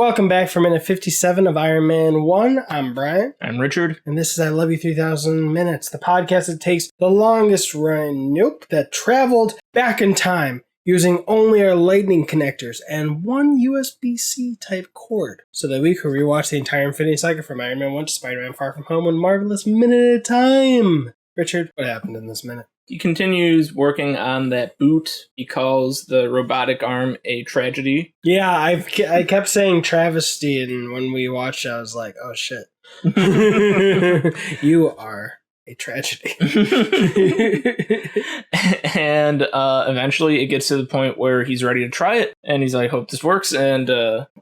Welcome back for minute 57 of Iron Man 1. I'm Brian. I'm Richard. And this is I Love You 3000 Minutes, the podcast that takes the longest run, that traveled back in time using only our lightning connectors and one USB-C type cord so that we could rewatch the entire Infinity Saga from Iron Man 1 to Spider-Man Far From Home one marvelous minute at a time. Richard, what happened in this minute? He continues working on that boot. He calls the robotic arm a tragedy. Yeah, I kept saying travesty, and when we watched it, I was like, oh shit. You are a tragedy. And eventually it gets to the point where he's ready to try it, and he's like, hope this works. And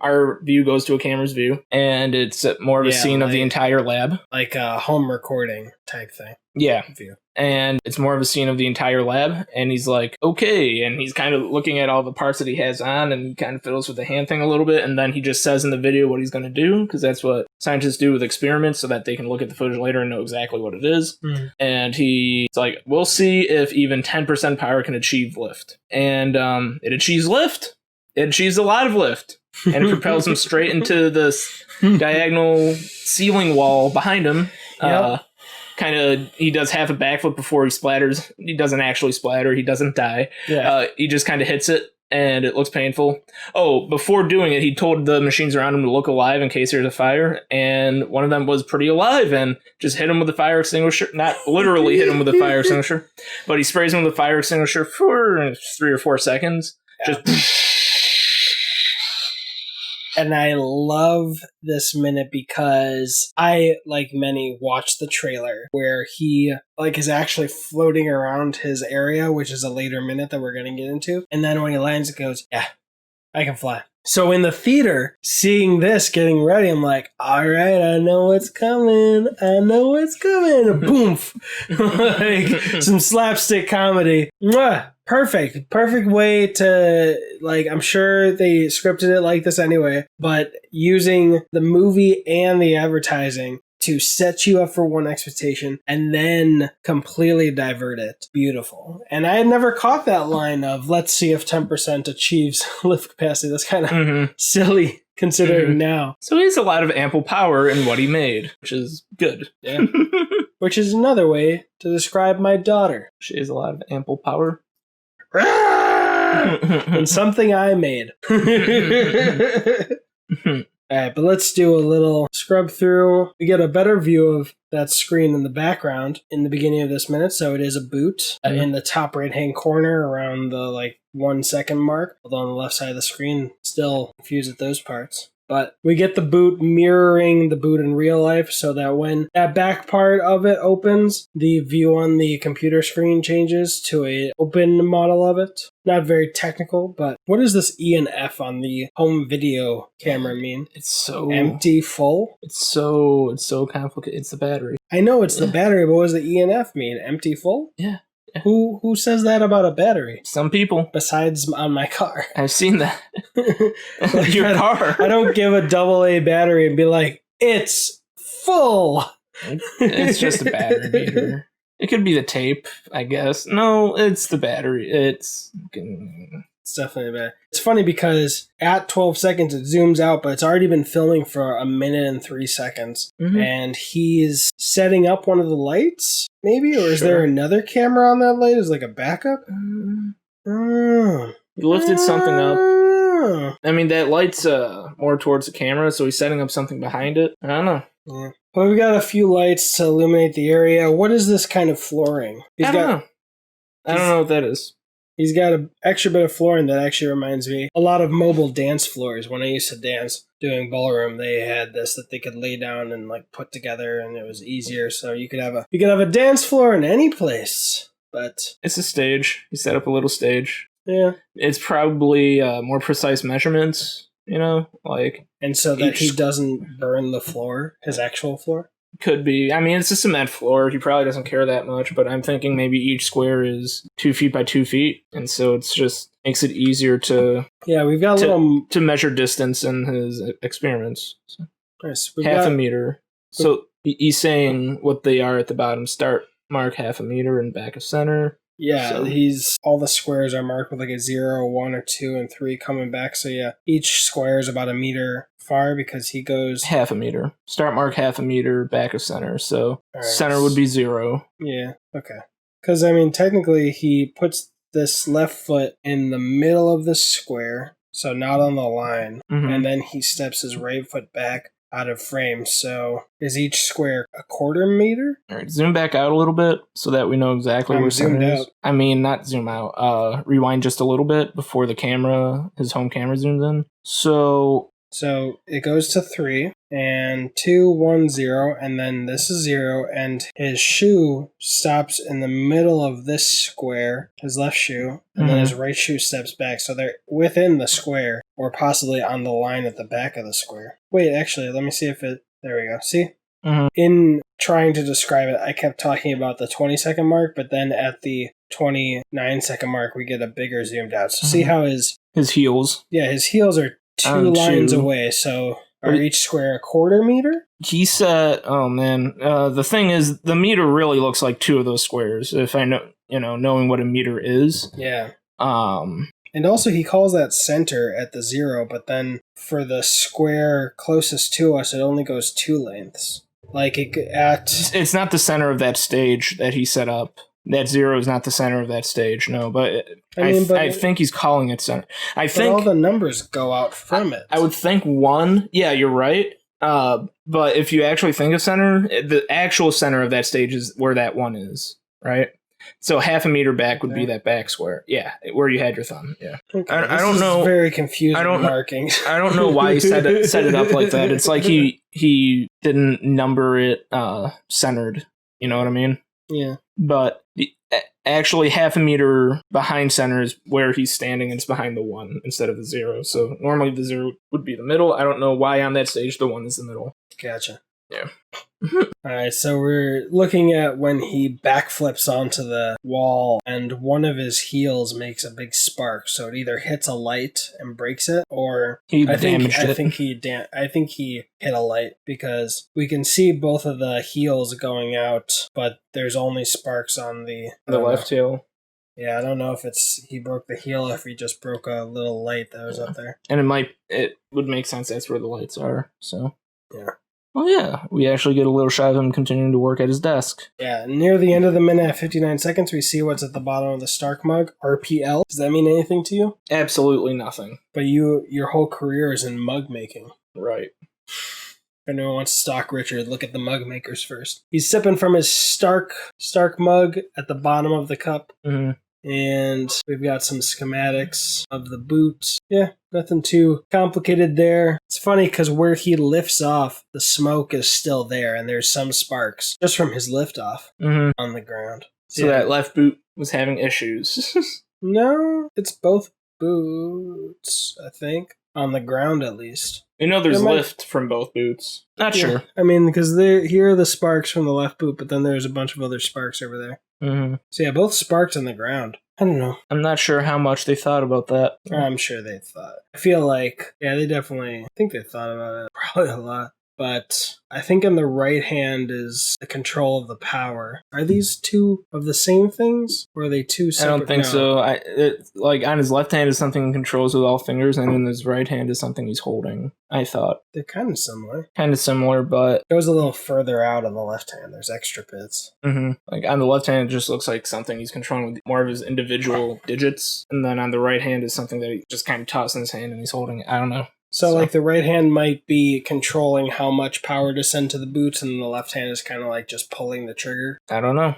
our view goes to a camera's view, and it's more of a scene of the entire lab. Like a home recording type thing. Yeah. View. And it's more of a scene of the entire lab, and he's like, okay, and he's kind of looking at all the parts that he has on, and he kind of fiddles with the hand thing a little bit, and then he just says in the video what he's going to do, because that's what scientists do with experiments, so that they can look at the footage later and know exactly what it is. Mm. And he's like, we'll see if even 10% power can achieve lift. And it achieves lift. It achieves a lot of lift. And it propels him straight into this diagonal ceiling wall behind him. Yep. He does half a backflip before he splatters. He doesn't actually splatter. He doesn't die. Yeah. He just kind of hits it, and it looks painful. Oh, before doing it, he told the machines around him to look alive in case there's a fire, and one of them was pretty alive and just hit him with a fire extinguisher. Not literally hit him with a fire extinguisher, but he sprays him with a fire extinguisher for 3 or 4 seconds. Yeah. Just... And I love this minute because I, like many, watched the trailer where he is actually floating around his area, which is a later minute that we're going to get into. And then when he lands, it goes, yeah, I can fly. So in the theater, seeing this, getting ready, I'm like, all right, I know what's coming. I know what's coming. Boom. Like some slapstick comedy. Mwah! Perfect way to, I'm sure they scripted it like this anyway, but using the movie and the advertising to set you up for one expectation and then completely divert it. Beautiful. And I had never caught that line of, let's see if 10% achieves lift capacity. That's kind of silly considering now. So he has a lot of ample power in what he made, which is good. Yeah. Which is another way to describe my daughter. She has a lot of ample power. And something I made. Alright, but let's do a little scrub through. We get a better view of that screen in the background in the beginning of this minute. So it is a boot in the top right-hand corner around the 1 second mark. Although on the left side of the screen, still confused at those parts. But we get the boot mirroring the boot in real life so that when that back part of it opens, the view on the computer screen changes to an open model of it. Not very technical, but what does this E and F on the home video camera mean? It's so... empty, full? It's so complicated. It's the battery. I know it's the battery, but what does the E and F mean? Empty, full? Yeah. Who says that about a battery? Some people. Besides on my car. I've seen that. Your car. I don't give a AA battery and be like, it's full. It's just a battery meter. It could be the tape, I guess. No, it's the battery. It's definitely bad. It's funny because at 12 seconds it zooms out, but it's already been filming for 1 minute and 3 seconds. Mm-hmm. And he's setting up one of the lights, maybe? Or is there another camera on that light as a backup? He lifted something up. I mean, that light's more towards the camera, so he's setting up something behind it. I don't know. Yeah. Well, we got a few lights to illuminate the area. What is this kind of flooring? I don't know what that is. He's got an extra bit of flooring that actually reminds me a lot of mobile dance floors. When I used to dance doing ballroom, they had this that they could lay down and put together, and it was easier. So you could have a dance floor in any place. But it's a stage. He set up a little stage. Yeah, it's probably more precise measurements. And so that he doesn't burn the floor, his actual floor. Could be. I mean, it's a cement floor. He probably doesn't care that much, but I'm thinking maybe each square is 2 feet by 2 feet, and so it's just makes it easier to we've got to measure distance in his experiments. So nice. Half a meter. So he's saying what they are at the bottom. Start mark 1/2 meter and back of center. Yeah, So. all the squares are marked with like a 0, 1, or 2, and 3 coming back. So yeah, each square is about a meter far because he goes half a meter. Start mark half a meter back of center. So right. Center would be 0. Yeah, okay. Because I mean, technically, he puts this left foot in the middle of the square, so not on the line, and then he steps his right foot back out of frame. So is each square a quarter meter? All right, zoom back out a little bit so that we know exactly where center is. I mean, not zoom out. Rewind just a little bit before his home camera zooms in. So it goes to 3 and 2, 1, 0, and then this is 0, and his shoe stops in the middle of this square, his left shoe, and then his right shoe steps back. So they're within the square, or possibly on the line at the back of the square. Wait, actually, let me see if it... There we go. See? In trying to describe it, I kept talking about the 20-second mark, but then at the 29-second mark, we get a bigger zoomed out. So see how his heels... Yeah, his heels are 2 lines away, so are each square a quarter meter? He said, oh man, the thing is, the meter really looks like 2 of those squares, if I know, knowing what a meter is. Yeah. And also he calls that center at the 0, but then for the square closest to us, it only goes 2 lengths. It's not the center of that stage that he set up. That 0 is not the center of that stage, no. But I think he's calling it center. I think all the numbers go out from it. I would think 1. Yeah, you're right. But if you actually think of center, the actual center of that stage is where that 1 is, right? So half a meter back would be that back square. Yeah, where you had your thumb. Yeah. Okay, I don't know. Very confusing markings. I don't know why he set it up like that. It's like he didn't number it centered. You know what I mean? Yeah. But actually half a meter behind center is where he's standing, and it's behind the 1 instead of the 0. So normally the 0 would be the middle. I don't know why on that stage the 1 is the middle. Gotcha. Yeah. Alright, so we're looking at when he backflips onto the wall and one of his heels makes a big spark. So it either hits a light and breaks it, or I think he hit a light, because we can see both of the heels going out, but there's only sparks on the left heel. Yeah, I don't know if he broke the heel or if he just broke a little light that was up there. And it would make sense that's where the lights are, so. Yeah. Well, yeah, we actually get a little shot of him continuing to work at his desk. Yeah, near the end of the minute at 59 seconds, we see what's at the bottom of the Stark mug, RPL. Does that mean anything to you? Absolutely nothing. But your whole career is in mug making. Right. If anyone wants to stalk Richard, look at the mug makers first. He's sipping from his Stark mug at the bottom of the cup. And we've got some schematics of the boot. Yeah, nothing too complicated there. It's funny because where he lifts off, the smoke is still there, and there's some sparks just from his liftoff on the ground. So that left boot was having issues. No, it's both boots, I think. On the ground, at least. There's lift from both boots. Not sure. I mean, because here are the sparks from the left boot, but then there's a bunch of other sparks over there. So yeah, both sparks on the ground. I don't know. I'm not sure how much they thought about that. I'm sure they thought. I feel like, they definitely, I think they thought about it probably a lot. But I think in the right hand is the control of the power. Are these 2 of the same things? Or are they 2 separate? I don't think so. On his left hand is something he controls with all fingers, and in his right hand is something he's holding, I thought. They're kind of similar. But... It goes a little further out on the left hand. There's extra bits. Like on the left hand, it just looks like something he's controlling with more of his individual digits. And then on the right hand is something that he just kind of tosses in his hand and he's holding. I don't know. So, like, the right hand might be controlling how much power to send to the boots, and the left hand is kind of like just pulling the trigger. I don't know.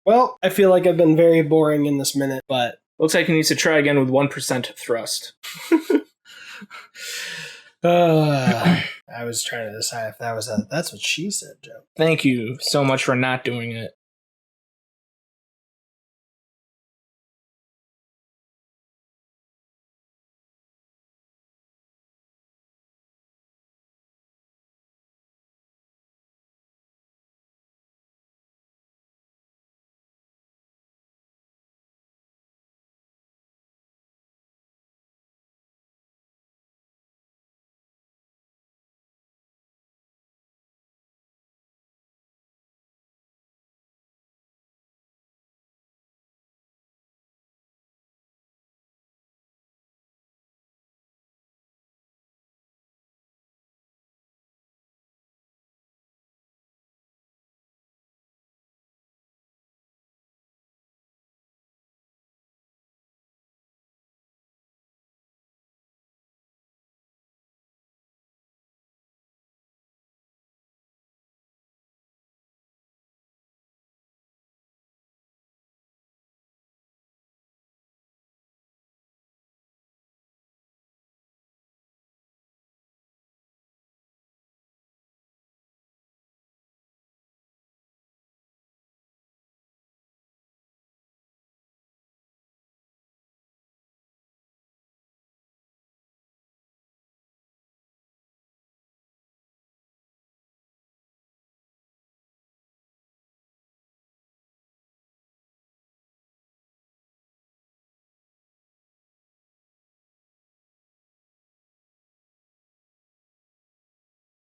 Well, I feel like I've been very boring in this minute, but... Looks like he needs to try again with 1% thrust. I was trying to decide if that was that's what she said, Joe. Thank you so much for not doing it.